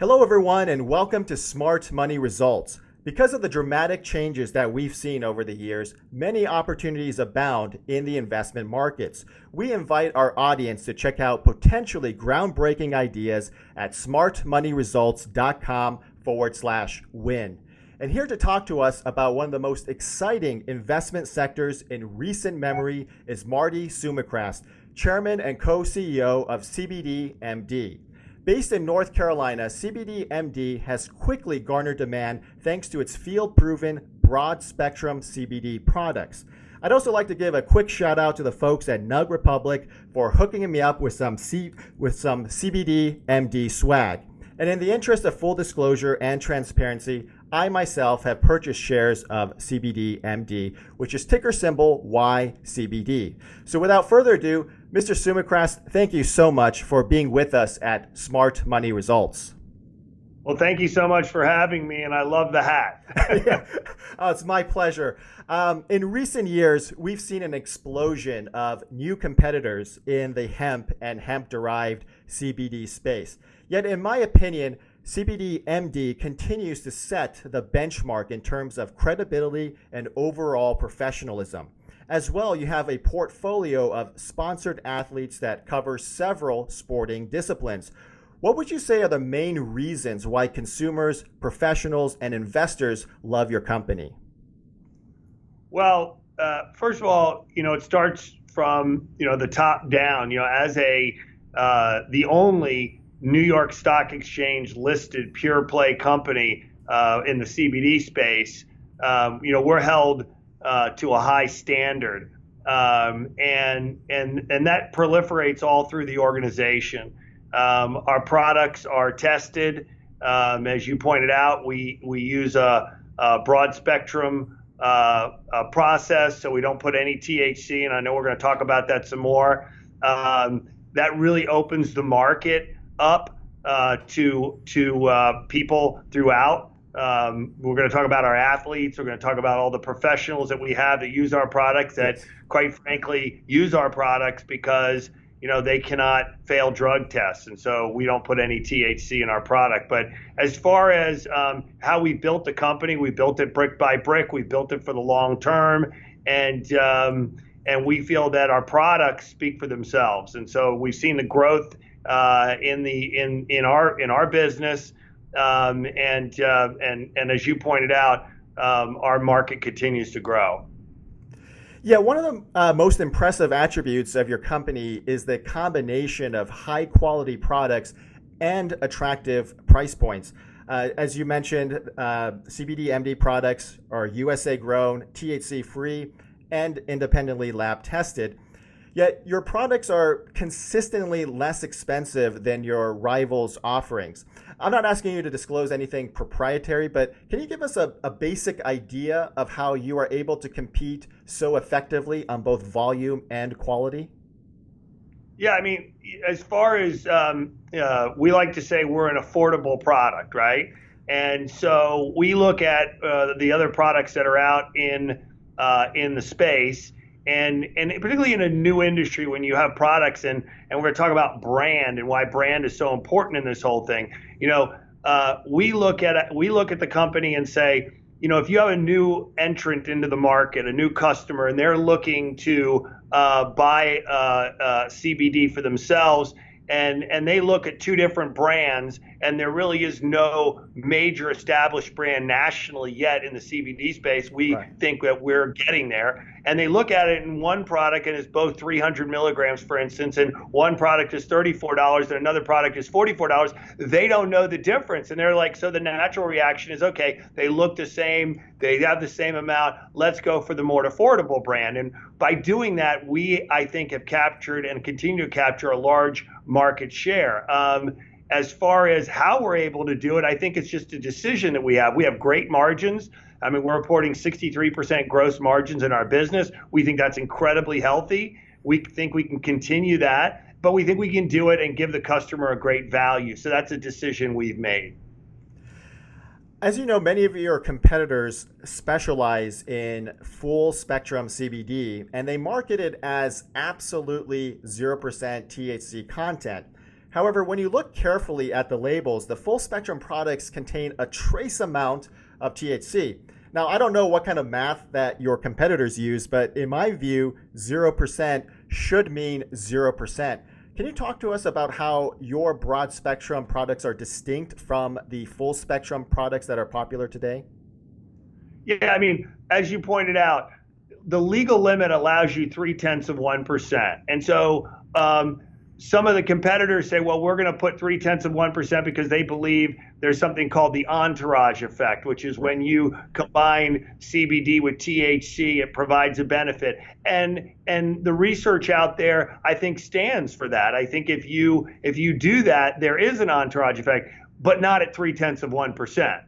Hello, everyone, and welcome to Smart Money Results. Because of the dramatic changes that we've seen over the years, many opportunities abound in the investment markets. We invite our audience to check out potentially groundbreaking ideas at smartmoneyresults.com/win. And here to talk to us about one of the most exciting investment sectors in recent memory is Marty Sumichrast, Chairman and co-CEO of cbdMD. Based in North Carolina, cbdMD has quickly garnered demand thanks to its field-proven broad-spectrum CBD products. I'd also like to give a quick shout out to the folks at Nug Republic for hooking me up with some cbdMD swag. And in the interest of full disclosure and transparency, I myself have purchased shares of cbdMD, which is ticker symbol YCBD. So without further ado, Mr. Sumichrast, thank you so much for being with us at Smart Money Results. Well, thank you so much for having me, and I love the hat. Yeah. Oh, it's my pleasure. In recent years, we've seen an explosion of new competitors in the hemp and hemp-derived CBD space. Yet, in my opinion, cbdMD continues to set the benchmark in terms of credibility and overall professionalism. As well, you have a portfolio of sponsored athletes that cover several sporting disciplines. What would you say are the main reasons why consumers, professionals, and investors love your company? Well, first of all, it starts from, the top down. As the only New York Stock Exchange listed pure play company in the CBD space, we're held to a high standard, and that proliferates all through the organization. Our products are tested, as you pointed out. We use a broad spectrum process, so we don't put any THC, and I know we're going to talk about that some more. That really opens the market up to people throughout. We're going to talk about our athletes. We're going to talk about all the professionals that we have that use our products, that quite frankly use our products because they cannot fail drug tests, and so we don't put any THC in our product. But as far as how we built the company, we built it brick by brick. We built it for the long term, and we feel that our products speak for themselves. And so we've seen the growth in our business. And as you pointed out, our market continues to grow. Yeah, one of the most impressive attributes of your company is the combination of high quality products and attractive price points. As you mentioned, cbdMD products are USA grown, THC free, and independently lab tested. Yet your products are consistently less expensive than your rivals' offerings. I'm not asking you to disclose anything proprietary, but can you give us a basic idea of how you are able to compete so effectively on both volume and quality? Yeah, I mean, as far as we like to say, we're an affordable product, right? And so we look at the other products that are out in the space. And particularly in a new industry, when you have products, and we're going to talk about brand and why brand is so important in this whole thing. We look at the company and say, if you have a new entrant into the market, a new customer, and they're looking to buy CBD for themselves, and they look at two different brands, and there really is no major established brand nationally yet in the CBD space. We think that we're getting there. And they look at it in one product and it's both 300 milligrams, for instance, and one product is $34 and another product is $44. They don't know the difference. And they're like, so the natural reaction is, okay, they look the same, they have the same amount, let's go for the more affordable brand. And by doing that, we, I think, have captured and continue to capture a large market share. As far as how we're able to do it, I think it's just a decision that we have. We have great margins. I mean, we're reporting 63% gross margins in our business. We think that's incredibly healthy. We think we can continue that, but we think we can do it and give the customer a great value. So that's a decision we've made. As you know, many of your competitors specialize in full spectrum CBD, and they market it as absolutely 0% THC content. However, when you look carefully at the labels, the full spectrum products contain a trace amount of THC. Now, I don't know what kind of math that your competitors use, but in my view, 0% should mean 0%. Can you talk to us about how your broad spectrum products are distinct from the full spectrum products that are popular today? Yeah, I mean, as you pointed out, the legal limit allows you 0.3%. And so some of the competitors say, well, we're going to put 0.3% because they believe there's something called the entourage effect, which is when you combine CBD with THC, it provides a benefit. And the research out there, I think, stands for that. I think if you do that, there is an entourage effect, but not at 0.3%.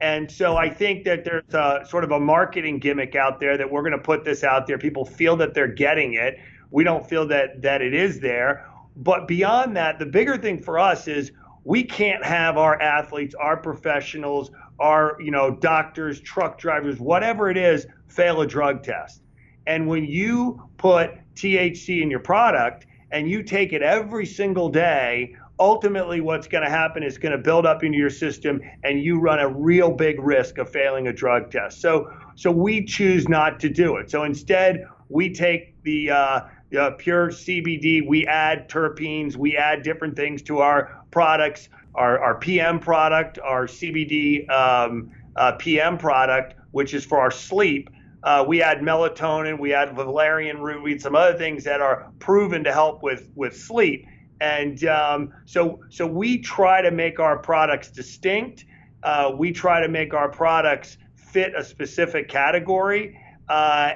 And so I think that there's a sort of a marketing gimmick out there that we're going to put this out there. People feel that they're getting it. We don't feel that it is there. But beyond that, the bigger thing for us is we can't have our athletes, our professionals, our doctors, truck drivers, whatever it is, fail a drug test. And when you put THC in your product and you take it every single day, ultimately what's going to happen is going to build up into your system and you run a real big risk of failing a drug test. So we choose not to do it. So instead, we take the pure CBD, we add terpenes, we add different things to our products, our PM product, our CBD PM product, which is for our sleep. We add melatonin, we add valerian root, we add some other things that are proven to help with sleep. And so we try to make our products distinct. We try to make our products fit a specific category. Our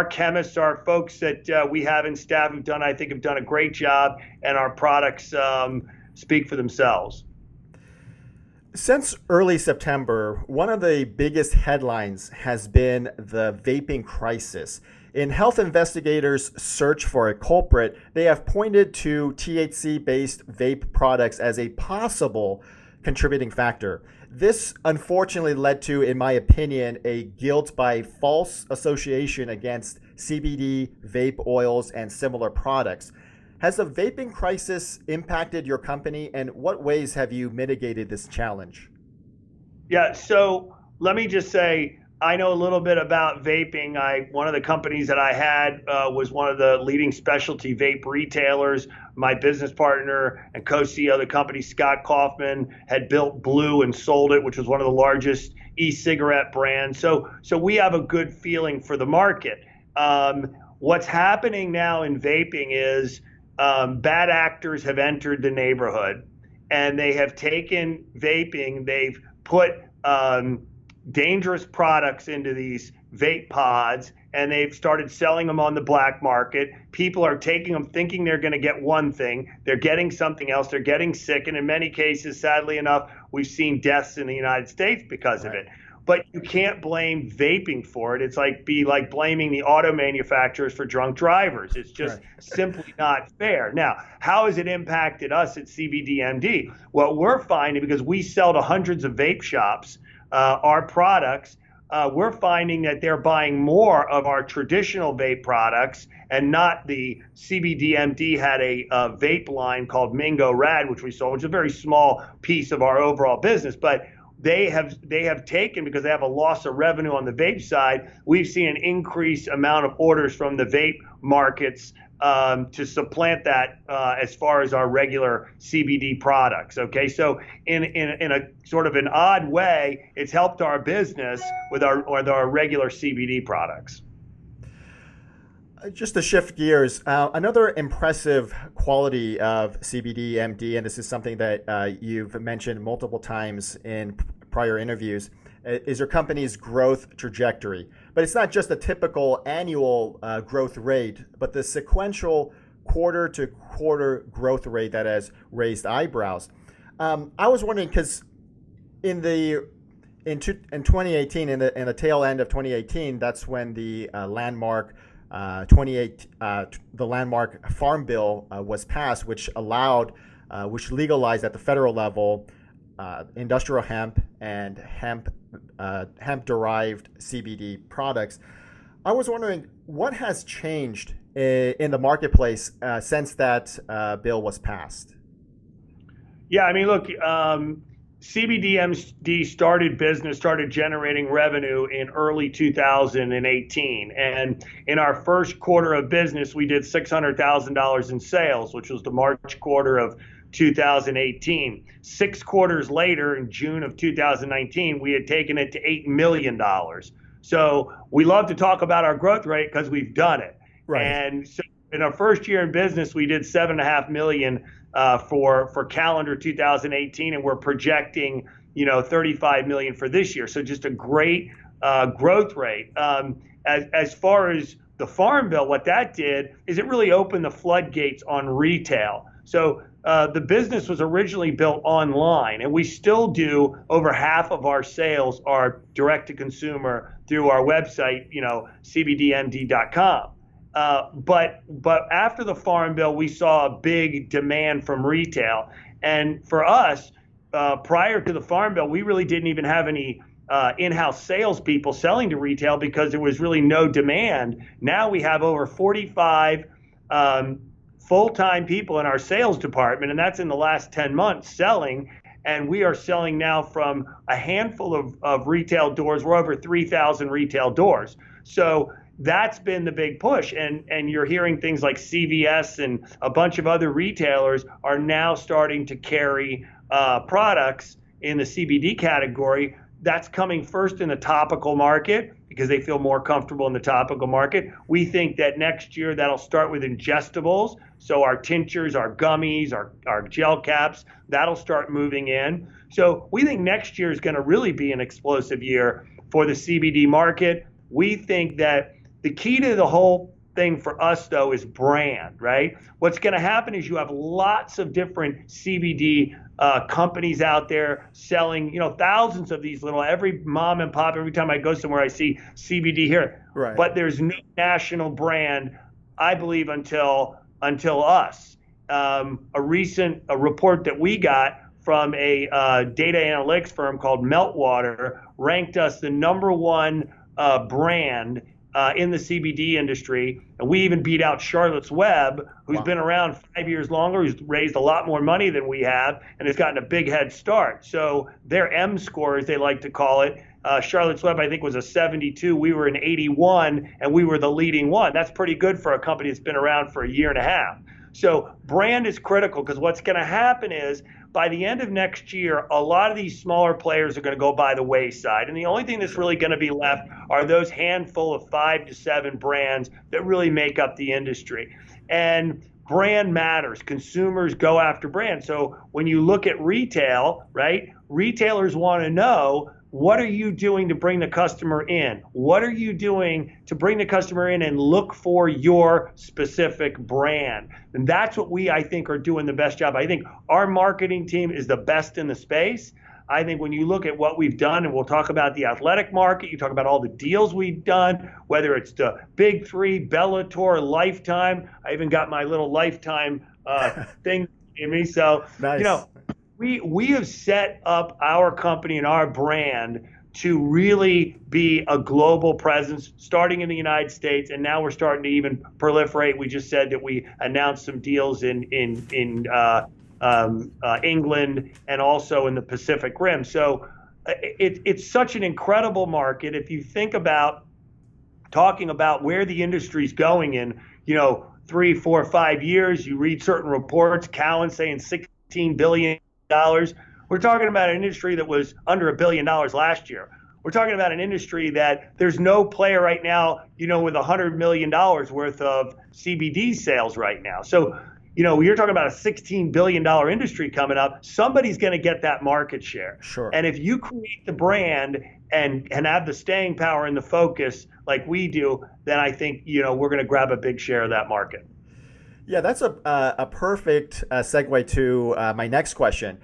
chemists, our folks that we have in staff have done a great job, and our products speak for themselves. Since early September, one of the biggest headlines has been the vaping crisis. In health investigators' search for a culprit, they have pointed to THC-based vape products as a possible contributing factor. This unfortunately led to, in my opinion, a guilt by false association against CBD, vape oils, and similar products. Has the vaping crisis impacted your company, and what ways have you mitigated this challenge? Yeah, so let me just say, I know a little bit about vaping. One of the companies that I had was one of the leading specialty vape retailers. My business partner and co-CEO of the company, Scott Kaufman, had built Blue and sold it, which was one of the largest e-cigarette brands. So we have a good feeling for the market. What's happening now in vaping is bad actors have entered the neighborhood, and they have taken vaping. They've put dangerous products into these vape pods, and they've started selling them on the black market. People are taking them thinking they're going to get one thing. They're getting something else. They're getting sick. And in many cases, sadly enough, we've seen deaths in the United States because of it. But you can't blame vaping for it. It's like blaming the auto manufacturers for drunk drivers. It's just simply not fair. Now, how has it impacted us at cbdMD? Well, we're finding, because we sell to hundreds of vape shops, our products, we're finding that they're buying more of our traditional vape products and not the cbdMD had a vape line called Mingo Rad, which we sold, which is a very small piece of our overall business. But they have taken, because they have a loss of revenue on the vape side, we've seen an increased amount of orders from the vape markets to supplant that as far as our regular CBD products. Okay, so in a sort of an odd way, it's helped our business with our regular CBD products. Just to shift gears, another impressive quality of cbdMD, and this is something that you've mentioned multiple times in prior interviews, is your company's growth trajectory. But it's not just a typical annual growth rate, but the sequential quarter-to-quarter growth rate that has raised eyebrows. I was wondering, because in 2018, in the tail end of 2018, that's when the landmark Farm Bill was passed, which legalized at the federal level industrial hemp and hemp-derived CBD products. I was wondering, what has changed in the marketplace since that bill was passed? Yeah, I mean, look, cbdMD started generating revenue in early 2018. And in our first quarter of business, we did $600,000 in sales, which was the March quarter of 2018. 6 quarters later, in June of 2019, we had taken it to $8 million. So we love to talk about our growth rate because we've done it. Right. And so in our first year in business, we did $7.5 million for calendar 2018, and we're projecting, 35 million for this year. So just a great growth rate. As far as the Farm Bill, what that did is it really opened the floodgates on retail. So the business was originally built online, and we still do over half of our sales are direct to consumer through our website, cbdMD.com. But after the Farm Bill, we saw a big demand from retail. And for us, prior to the Farm Bill, we really didn't even have any in-house salespeople selling to retail because there was really no demand. Now we have over 45 full-time people in our sales department, and that's in the last 10 months selling. And we are selling now from a handful of retail doors. We're over 3,000 retail doors. So that's been the big push. And you're hearing things like CVS and a bunch of other retailers are now starting to carry products in the CBD category. That's coming first in the topical market because they feel more comfortable in the topical market. We think that next year that'll start with ingestibles. So our tinctures, our gummies, our gel caps, that'll start moving in. So we think next year is going to really be an explosive year for the CBD market. We think that the key to the whole thing for us, though, is brand, right? What's going to happen is you have lots of different CBD companies out there selling, thousands of these every mom and pop, every time I go somewhere, I see CBD here. Right. But there's no national brand, I believe, until us. A recent report that we got from a data analytics firm called Meltwater ranked us the number one brand in the CBD industry, and we even beat out Charlotte's Web, who's been around 5 years longer, who's raised a lot more money than we have, and has gotten a big head start. So their M score, as they like to call it, Charlotte's Web, I think, was a 72. We were an 81, and we were the leading one. That's pretty good for a company that's been around for a year and a half. So brand is critical because what's going to happen is by the end of next year, a lot of these smaller players are going to go by the wayside. And the only thing that's really going to be left are those handful of 5 to 7 brands that really make up the industry. And brand matters. Consumers go after brand. So when you look at retail, right, retailers want to know, what are you doing to bring the customer in? What are you doing to bring the customer in and look for your specific brand? And that's what I think, are doing the best job. I think our marketing team is the best in the space. I think when you look at what we've done, and we'll talk about the athletic market, you talk about all the deals we've done, whether it's the Big Three, Bellator, Lifetime. I even got my little Lifetime thing in me. So, nice. We have set up our company and our brand to really be a global presence, starting in the United States, and now we're starting to even proliferate. We just said that we announced some deals in England and also in the Pacific Rim. So it's such an incredible market. If you think about talking about where the industry's going in, 3, 4, 5 years, you read certain reports, Cowen saying $16 billion. We're talking about an industry that was under $1 billion last year. We're talking about an industry that there's no player right now, with $100 million worth of CBD sales right now. So, you're talking about a $16 billion industry coming up. Somebody's going to get that market share. Sure. And if you create the brand and have the staying power and the focus like we do, then I think, we're going to grab a big share of that market. Yeah, that's a perfect segue to my next question.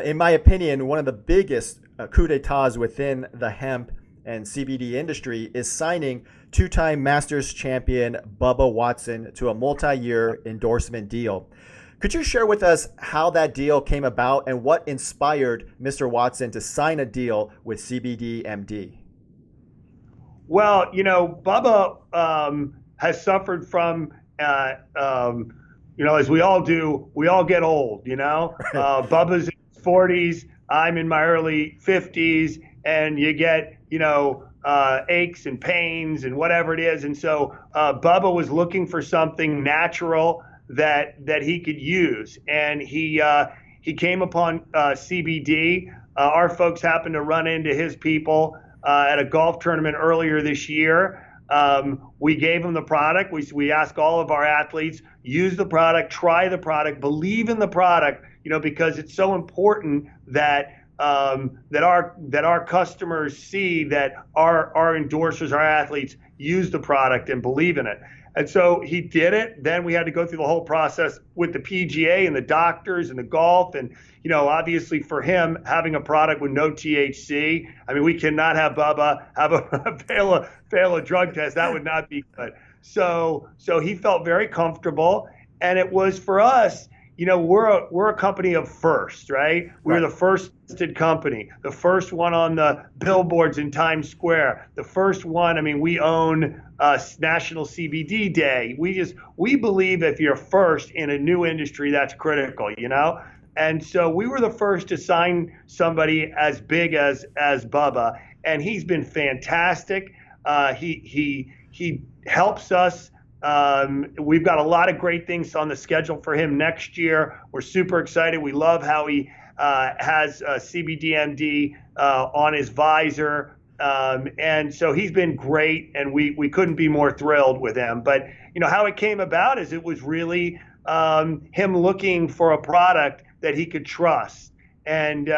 In my opinion, one of the biggest coup d'etats within the hemp and CBD industry is signing 2-time Masters champion Bubba Watson to a multi-year endorsement deal. Could you share with us how that deal came about and what inspired Mr. Watson to sign a deal with cbdMD? Well, Bubba has suffered from as we all do, we all get old. Bubba's in his 40s, I'm in my early 50s, and you get aches and pains and whatever it is. And so Bubba was looking for something natural that he could use, and he came upon CBD. Our folks happened to run into his people at a golf tournament earlier this year. We gave them the product. We asked all of our athletes, use the product, try the product, believe in the product, because it's so important that our customers see that our endorsers, our athletes, use the product and believe in it. And so he did it. Then we had to go through the whole process with the PGA and the doctors and the golf. And, obviously for him, having a product with no THC, we cannot have Bubba fail a drug test. That would not be good. So he felt very comfortable. And it was for us, we're a company of first, right? We're the first listed company, the first one on the billboards in Times Square, the first one. We own National CBD Day. We believe if you're first in a new industry, that's critical, And so we were the first to sign somebody as big as Bubba, and he's been fantastic. He helps us. We've got a lot of great things on the schedule for him next year. We're super excited. We love how he has cbdMD on his visor. And so he's been great, and we couldn't be more thrilled with him. But, how it came about is it was really him looking for a product that he could trust. And,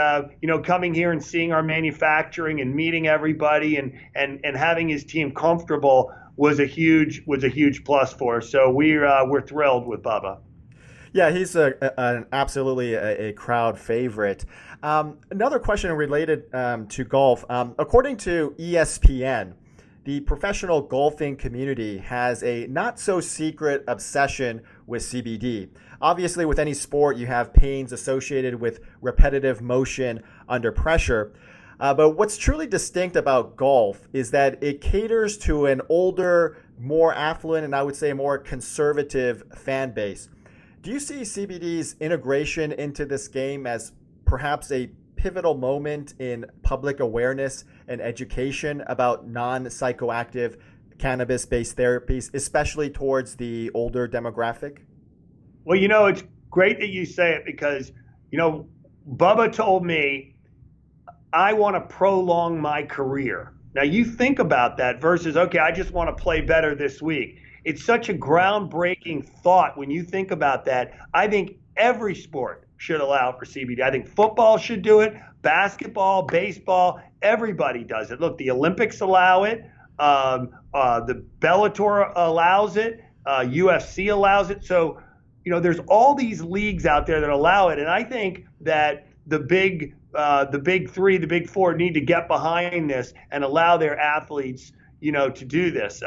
coming here and seeing our manufacturing and meeting everybody and having his team comfortable was a huge plus for us. So we're thrilled with Bubba. Yeah, he's absolutely a crowd favorite. Another question related to golf. According to ESPN, the professional golfing community has a not-so-secret obsession with CBD. Obviously, with any sport, you have pains associated with repetitive motion under pressure. But what's truly distinct about golf is that it caters to an older, more affluent, and I would say more conservative fan base. Do you see CBD's integration into this game as perhaps a pivotal moment in public awareness and education about non-psychoactive cannabis-based therapies, especially towards the older demographic? Well, it's great that you say it because, Bubba told me, I want to prolong my career. Now you think about that versus, okay, I just want to play better this week. It's such a groundbreaking thought when you think about that. I think every sport should allow for CBD. I think football should do it, basketball, baseball, everybody does it. Look, the Olympics allow it, the Bellator allows it, UFC allows it. So, there's all these leagues out there that allow it. And I think that the big three, the big four need to get behind this and allow their athletes, to do this.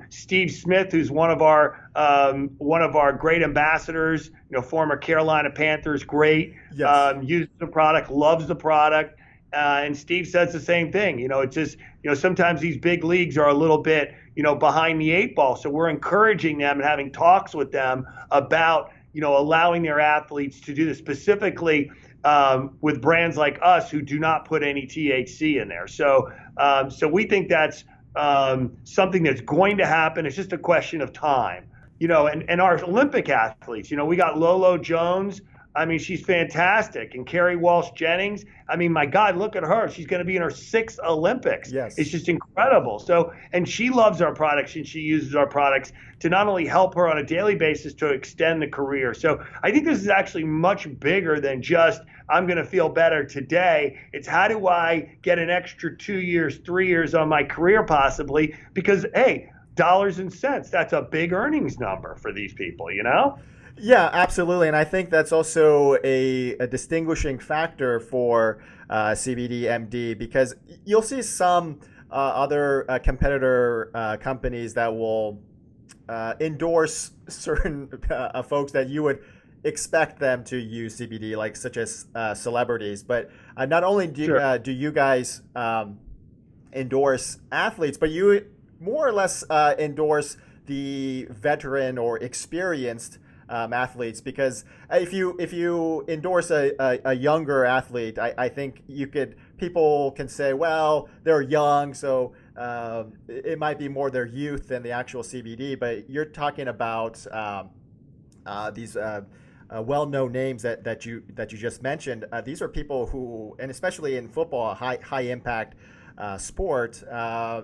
Steve Smith, who's one of our great ambassadors, former Carolina Panthers, great, yes. Uses the product, loves the product. And Steve says the same thing. It's just, sometimes these big leagues are a little bit, behind the eight ball. So we're encouraging them and having talks with them about, allowing their athletes to do this, specifically with brands like us who do not put any THC in there. So we think that's something that's going to happen. It's just a question of time. And our Olympic athletes, we got Lolo Jones. She's fantastic. And Carrie Walsh-Jennings, my God, look at her. She's going to be in her 6th Olympics. Yes. It's just incredible. So, and she loves our products, and she uses our products to not only help her on a daily basis to extend the career. So I think this is actually much bigger than just, I'm going to feel better today. It's how do I get an extra 2 years, 3 years on my career possibly? Because, hey, dollars and cents, that's a big earnings number for these people, Yeah, absolutely. And I think that's also a distinguishing factor for cbdMD, because you'll see some other competitor companies that will endorse certain folks that you would expect them to use CBD, like such as celebrities. But not only do you guys endorse athletes, but you more or less endorse the veteran or experienced athletes, because if you endorse a younger athlete, I think people can say, well, they're young, so it might be more their youth than the actual CBD. But you're talking about these well-known names that you just mentioned. These are people who, and especially in football, a high impact sport,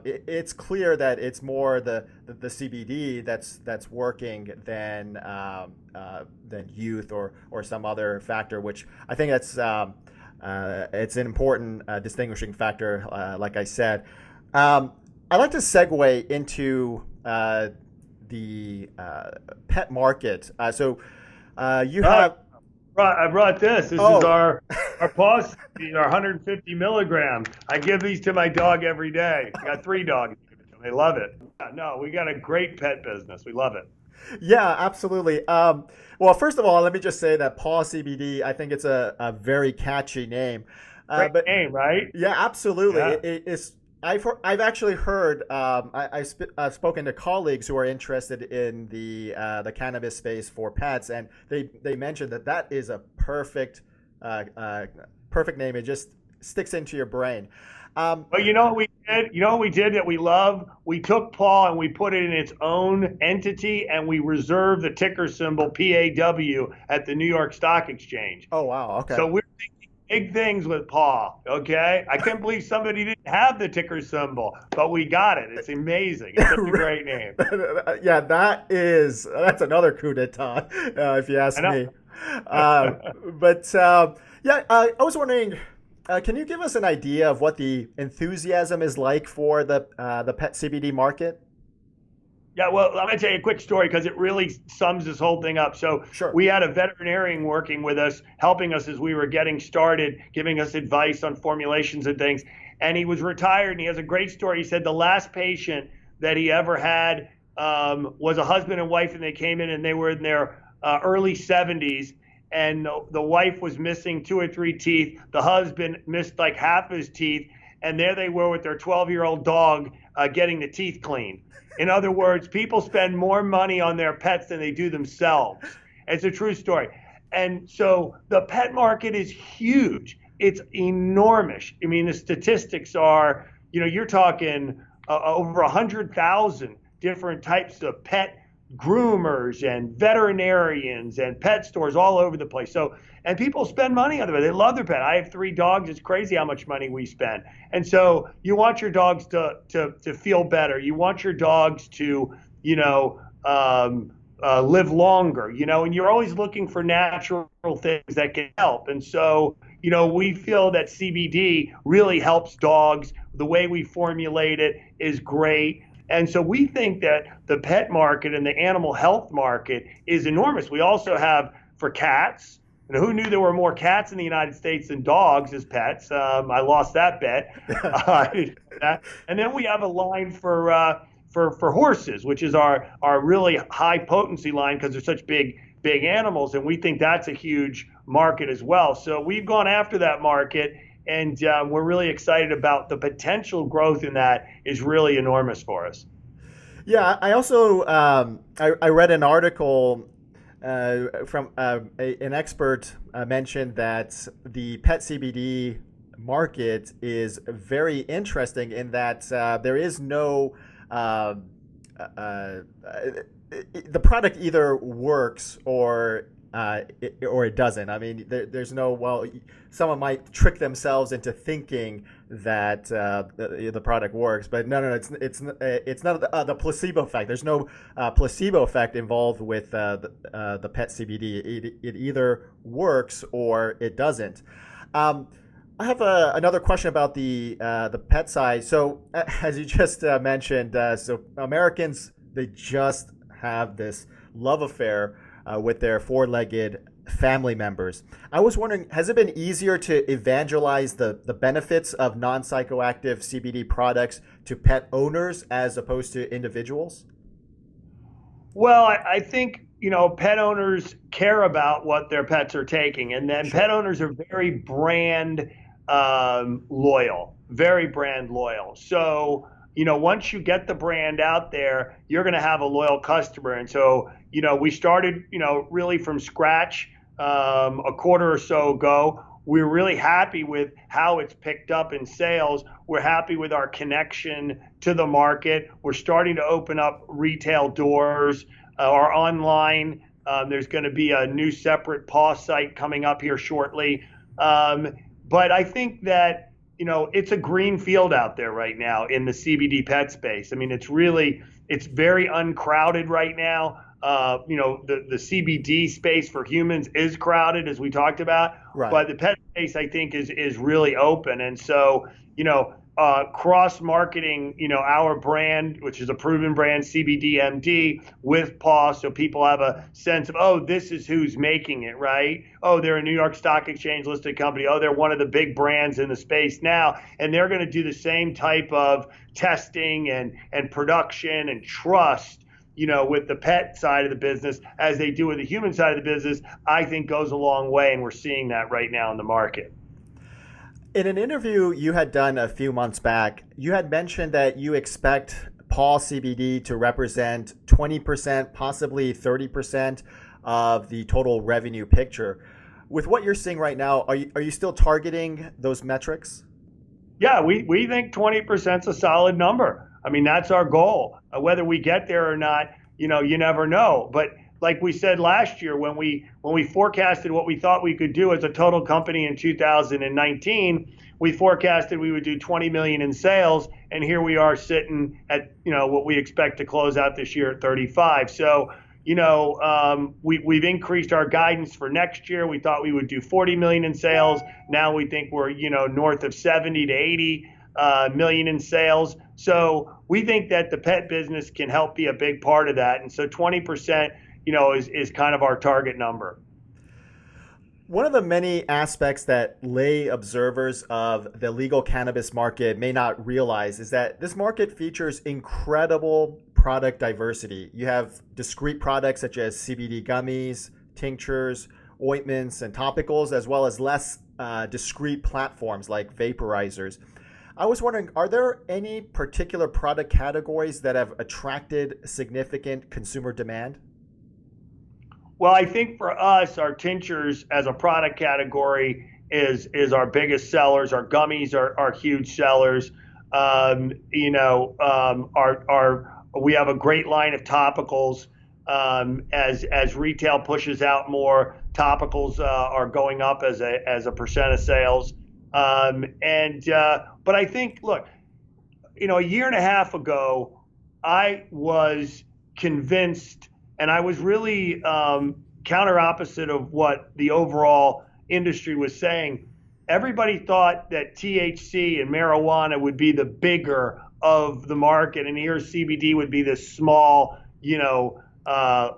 it's clear that it's more the CBD that's working than youth or some other factor, which I think that's it's an important distinguishing factor. Like I said, I'd like to segue into the pet market. So you have. I brought this. This is our Paw CBD, our 150 milligrams. I give these to my dog every day. I got 3 dogs. They love it. No, we got a great pet business. We love it. Yeah, absolutely. Well, first of all, let me just say that Paw CBD, I think it's a very catchy name. Great name, right? Yeah, absolutely. Yeah. I've actually heard. I've spoken to colleagues who are interested in the cannabis space for pets, and they mentioned that is a perfect name. It just sticks into your brain. But you know what we did? You know what we did that we love? We took Paw and we put it in its own entity, and we reserved the ticker symbol PAW at the New York Stock Exchange. Oh wow! Okay. So we're thinking big things with Paw, okay? I can't believe somebody didn't have the ticker symbol, but we got it. It's amazing. It's such a great name. Yeah, that's another coup d'etat, if you ask me. I was wondering, can you give us an idea of what the enthusiasm is like for the pet CBD market? Yeah, well, I'm going to tell you a quick story because it really sums this whole thing up. So Sure. We had a veterinarian working with us, helping us as we were getting started, giving us advice on formulations and things. And he was retired, and he has a great story. He said the last patient that he ever had was a husband and wife, and they came in, and they were in their early 70s. And the wife was missing 2 or 3 teeth. The husband missed like half his teeth. And there they were with their 12-year-old dog getting the teeth cleaned. In other words, people spend more money on their pets than they do themselves. It's a true story. And so the pet market is huge. It's enormous. I mean, the statistics are, you're talking over 100,000 different types of pet groomers and veterinarians and pet stores all over the place. So, and people spend money on them. They love their pet. I have 3 dogs. It's crazy how much money we spend. And so you want your dogs to feel better. You want your dogs to, live longer, and you're always looking for natural things that can help. And so, we feel that CBD really helps dogs. The way we formulate it is great. And so we think that the pet market and the animal health market is enormous. We also have for cats. Who knew there were more cats in the United States than dogs as pets? I lost that bet. And then we have a line for horses, which is our really high potency line because they're such big animals, and we think that's a huge market as well. So we've gone after that market, and we're really excited about the potential growth in that is really enormous for us. Yeah, I also I read an article from an expert mentioned that the pet CBD market is very interesting in that there is no the product either works or it doesn't. I mean, there's no, someone might trick themselves into thinking that the product works, but no, it's not the placebo effect. There's no placebo effect involved with the pet CBD. It either works or it doesn't. I have another question about the pet side. So, as you just mentioned, so Americans, they just have this love affair with their 4-legged family members. I was wondering, has it been easier to evangelize the benefits of non-psychoactive CBD products to pet owners as opposed to individuals? Well, I think, pet owners care about what their pets are taking. And then pet owners are very brand loyal, very brand loyal. So once you get the brand out there, you're going to have a loyal customer. And so, we started, really from scratch a quarter or so ago. We're really happy with how it's picked up in sales. We're happy with our connection to the market. We're starting to open up retail doors, our online. There's going to be a new separate Paw site coming up here shortly. But I think that, it's a green field out there right now in the CBD pet space. I mean, it's very uncrowded right now. The CBD space for humans is crowded, as we talked about, Right. but the pet space, I think, is really open. And so, cross-marketing, our brand, which is a proven brand, cbdMD, with Paw, so people have a sense of, oh, this is who's making it, right? Oh, they're a New York Stock Exchange listed company. Oh, they're one of the big brands in the space now, and they're going to do the same type of testing and production and trust, with the pet side of the business as they do with the human side of the business, I think goes a long way, and we're seeing that right now in the market. In an interview you had done a few months back, you had mentioned that you expect Paw CBD to represent 20%, possibly 30% of the total revenue picture. With what you're seeing right now, are you still targeting those metrics? Yeah, we think 20% is a solid number. I mean, that's our goal. Whether we get there or not, you never know. But like we said last year, when we forecasted what we thought we could do as a total company in 2019, we forecasted we would do 20 million in sales, and here we are sitting at what we expect to close out this year at 35. So we've increased our guidance for next year. We thought we would do 40 million in sales. Now we think we're north of 70 to 80 million in sales. So we think that the pet business can help be a big part of that. And so 20%, is kind of our target number. One of the many aspects that lay observers of the legal cannabis market may not realize is that this market features incredible product diversity. You have discrete products such as CBD gummies, tinctures, ointments, and topicals, as well as less discrete platforms like vaporizers. I was wondering, are there any particular product categories that have attracted significant consumer demand? Well, I think for us, our tinctures as a product category is our biggest sellers. Our gummies are huge sellers. We have a great line of topicals. As retail pushes out more, topicals are going up as a percent of sales. But I think, look, a year and a half ago, I was convinced, and I was really counter opposite of what the overall industry was saying. Everybody thought that THC and marijuana would be the bigger of the market, and here CBD would be this small,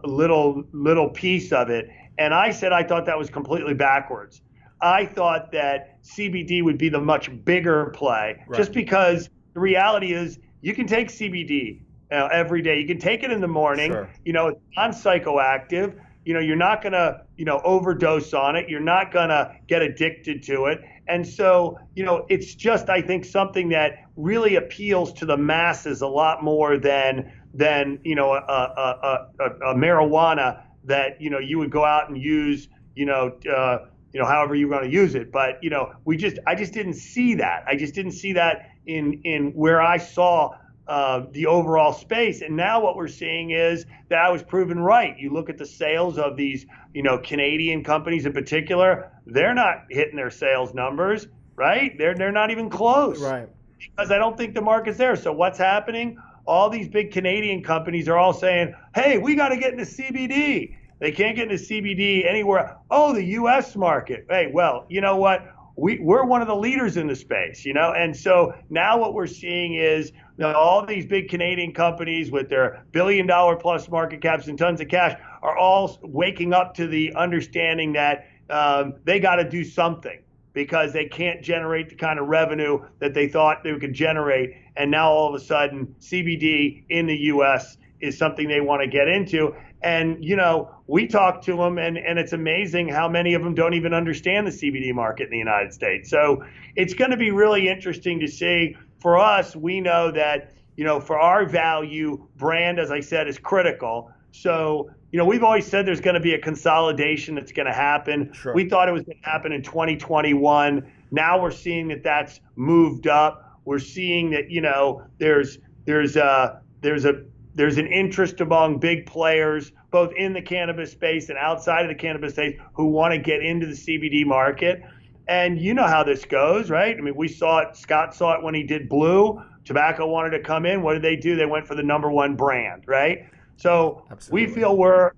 little piece of it. And I said I thought that was completely backwards. I thought that CBD would be the much bigger play, right, just because the reality is you can take CBD every day. You can take it in the morning. Sure. It's non-psychoactive. You're not going to, overdose on it. You're not going to get addicted to it. And so, it's just, I think, something that really appeals to the masses a lot more than a marijuana that, you would go out and use, however you're going to use it. But, I just didn't see that. I just didn't see that in where I saw the overall space. And now what we're seeing is that I was proven right. You look at the sales of these, Canadian companies in particular, they're not hitting their sales numbers, right? They're not even close. Right. Because I don't think the market's there. So what's happening? All these big Canadian companies are all saying, hey, we got to get into CBD. They can't get into CBD anywhere. Oh, the U.S. market. Hey, well, you know what? We're one of the leaders in the space, and so now what we're seeing is all these big Canadian companies with their billion-dollar-plus market caps and tons of cash are all waking up to the understanding that they got to do something because they can't generate the kind of revenue that they thought they could generate. And now all of a sudden, CBD in the U.S. is something they want to get into. And, we talk to them, and it's amazing how many of them don't even understand the CBD market in the United States. So it's going to be really interesting to see. For us, we know that, for our value, brand, as I said, is critical. So, we've always said there's going to be a consolidation that's going to happen. Sure. We thought it was going to happen in 2021. Now we're seeing that that's moved up. We're seeing that, there's an interest among big players, both in the cannabis space and outside of the cannabis space, who want to get into the CBD market. And you know how this goes, right? I mean, we saw it. Scott saw it when he did Blue. Tobacco wanted to come in. What did they do? They went for the number one brand, right? So Absolutely. We feel we're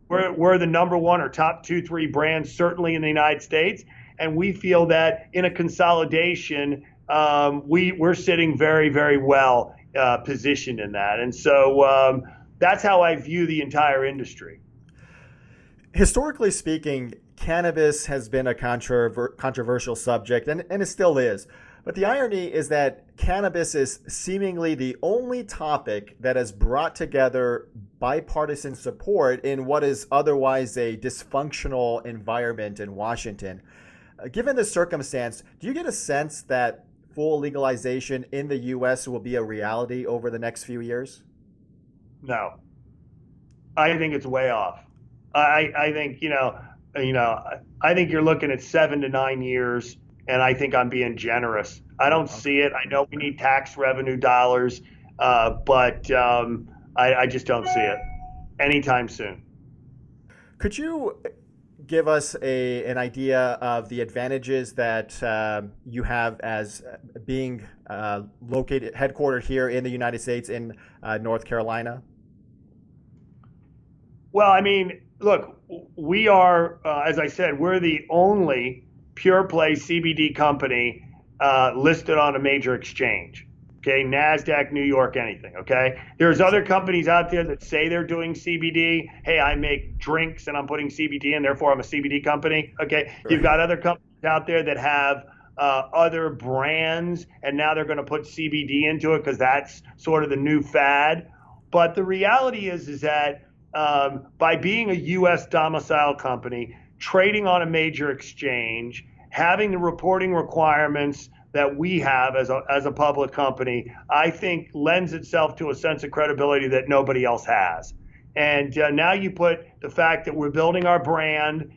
the number one or top 2-3 brands, certainly in the United States. And we feel that in a consolidation, we're sitting very, very well positioned in that. And so that's how I view the entire industry. Historically speaking, cannabis has been a controversial subject, and it still is. But the irony is that cannabis is seemingly the only topic that has brought together bipartisan support in what is otherwise a dysfunctional environment in Washington. Given this circumstance, do you get a sense that full legalization in the U.S. will be a reality over the next few years? No, I think it's way off. I think I think you're looking at 7 to 9 years, and I think I'm being generous. I don't see it. I know we need tax revenue dollars, but I just don't see it anytime soon. Could you give us an idea of the advantages that you have as being headquartered here in the United States in North Carolina? Well, I mean, look, we are, as I said, we're the only pure play CBD company listed on a major exchange. Okay, NASDAQ, New York, anything. Okay, there's other companies out there that say they're doing CBD. Hey, I make drinks and I'm putting CBD in, therefore I'm a CBD company. Okay, right. You've got other companies out there that have other brands, and now they're going to put CBD into it because that's sort of the new fad. But the reality is that by being a U.S. domicile company, trading on a major exchange, having the reporting requirements that we have as a public company, I think lends itself to a sense of credibility that nobody else has. And now you put the fact that we're building our brand,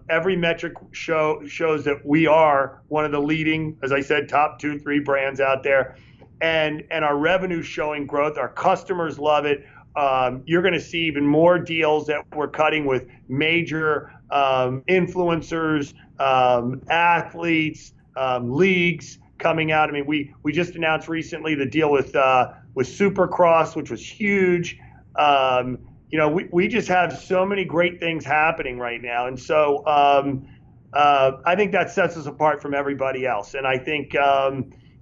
every metric shows that we are one of the leading, as I said, top 2-3 brands out there, and our revenue showing growth. Our customers love it. You're going to see even more deals that we're cutting with major influencers, athletes, leagues coming out. I mean, we just announced recently the deal with Supercross, which was huge. We just have so many great things happening right now, and so I think that sets us apart from everybody else. And I think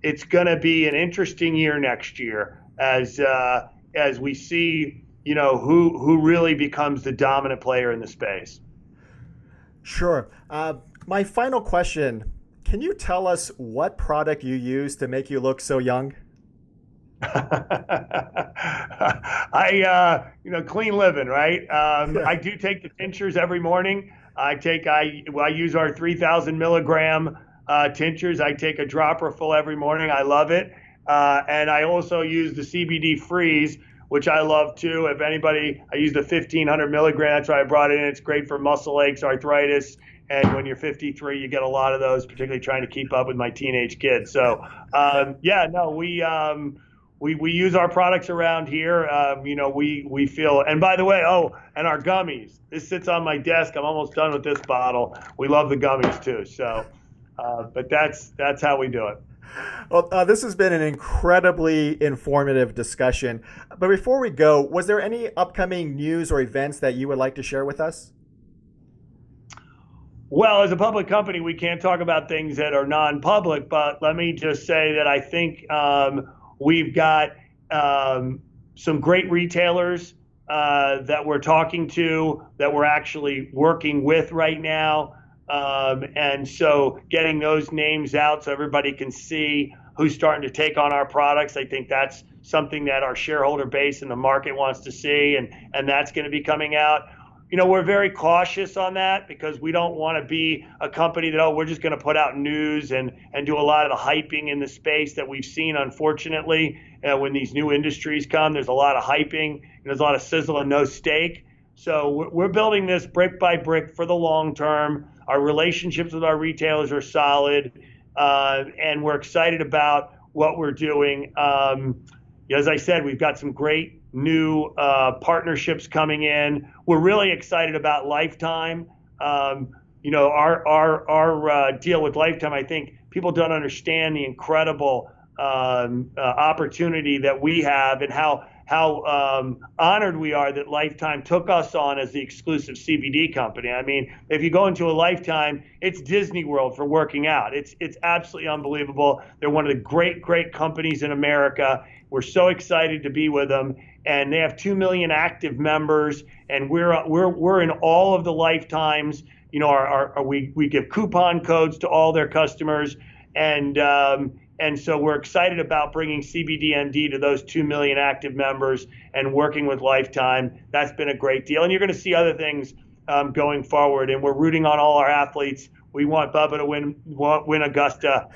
it's going to be an interesting year next year as we see, who really becomes the dominant player in the space. Sure. My final question, can you tell us what product you use to make you look so young? Clean living, right? I do take the tinctures every morning. I use our 3,000 milligram tinctures. I take a dropper full every morning. I love it. And I also use the CBD freeze, which I love too. If anybody, I use the 1,500 milligram. That's why I brought it in. It's great for muscle aches, arthritis. And when you're 53, you get a lot of those, particularly trying to keep up with my teenage kids. So, we use our products around here. We feel, and by the way, and our gummies. This sits on my desk. I'm almost done with this bottle. We love the gummies too. So, but that's how we do it. Well, this has been an incredibly informative discussion. But before we go, was there any upcoming news or events that you would like to share with us? Well, as a public company, we can't talk about things that are non-public, but let me just say that I think we've got some great retailers that we're talking to, that we're actually working with right now. And so getting those names out so everybody can see who's starting to take on our products, I think that's something that our shareholder base and the market wants to see, and that's going to be coming out. we're very cautious on that because we don't want to be a company that, we're just going to put out news and do a lot of the hyping in the space that we've seen, unfortunately. When these new industries come, there's a lot of hyping, and there's a lot of sizzle and no steak. So we're building this brick by brick for the long term. Our relationships with our retailers are solid, and we're excited about what we're doing. As I said, we've got some great new partnerships coming in. We're really excited about Lifetime. Our deal with Lifetime, I think people don't understand the incredible opportunity that we have and how honored we are that Lifetime took us on as the exclusive CBD company. I mean, if you go into a Lifetime, it's Disney World for working out. It's absolutely unbelievable. They're one of the great companies in America. We're so excited to be with them, and they have 2 million active members, and we're in all of the Lifetimes. We give coupon codes to all their customers, and so we're excited about bringing cbdMD to those 2 million active members and working with Lifetime. That's been a great deal. And you're going to see other things going forward. And we're rooting on all our athletes. We want Bubba to win Augusta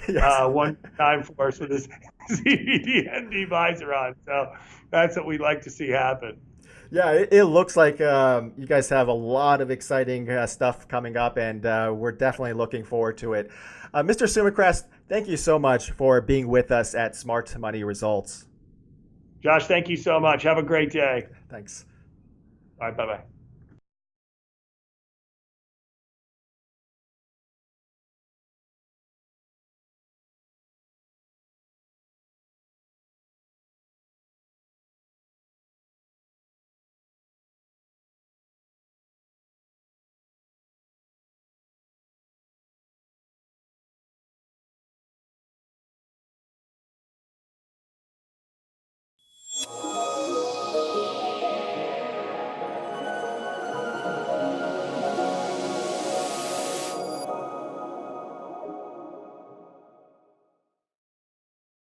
one time for us with his cbdMD visor on. So that's what we'd like to see happen. Yeah, it looks like you guys have a lot of exciting stuff coming up, and we're definitely looking forward to it. Mr. Sumichrast, thank you so much for being with us at Smart Money Results. Josh, thank you so much. Have a great day. Thanks. All right, bye-bye.